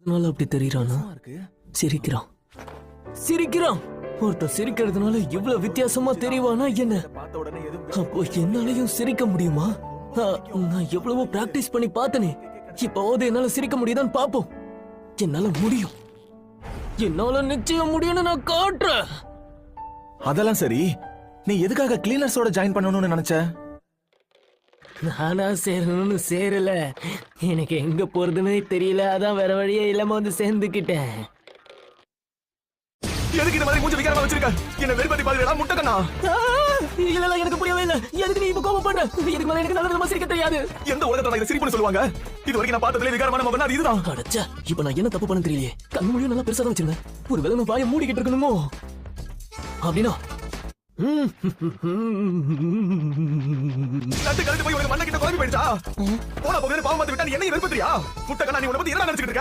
அதனால அப்படி தெரியறானா? சிரிக்கிறான் சிரிக்கிறான். ஒருத்தன் சிரிக்கிறதுனால இவ்வளவு வித்தியாசமா தெரியவானா என்ன? அப்போ என்னாலயும் சிரிக்க முடியுமா? நான் எவ்வளவோ பிராக்டிஸ் பண்ணி பார்த்தனே. இப்போது என்னால சிரிக்க முடியுதான்னு பாப்போம். என்னால முடியும். என்னால நிச்சயம் முடியும்னு நான் காட்டுறேன். அதெல்லாம் சரி, நீ எதுக்காக கிளீனர்ஸோட ஜாயின் பண்ணணும்னு நினைச்ச? நானா சேரணும்னு சேரல. எனக்கு எங்க போறதுன்னே தெரியல. அதான் வேற வழியே இல்லாம வந்து சேர்ந்துக்கிட்டேன். எதுக்கு இந்த மாதிரி மூஞ்சி விகாரமா வச்சிருக்க? என்ன வெறுப்பதி பாருடா முட்டக்கண்ணா. இல்ல இல்ல, எனக்கு புரியவே இல்ல. எதுக்கு நீ இப்ப கோபம் பண்ற? இதுக்கு மேல எனக்கு நல்ல விதமா சிரிக்க தெரியாது. எந்த உலகத்துல இதை சிரிப்புன்னு சொல்லுவாங்க? இது வரைக்கும் நான் பார்த்ததுல விகாரமான முகம் அது இதுதான். அடச்சா, இப்ப நான் என்ன தப்பு பண்ண தெரியலையே. கண் மொழியும் நல்லா பெருசா தான் வச்சிருந்தேன். ஒருவேளை நான் வாயை மூடிக்கிட்டு இருக்கணுமோ? அப்படின்னா நட்டு கழுத்து போய் உனக்கு மண்ண கிட்ட குழம்பி போயிடுச்சா? போனா போகுது பாவம் பார்த்து விட்டா நீ என்னையும் வெறுப்பத்தியா? முட்டக்கண்ணா, நீ உன்னை பத்தி என்ன நினைச்சுக்கிட்டு இருக்க?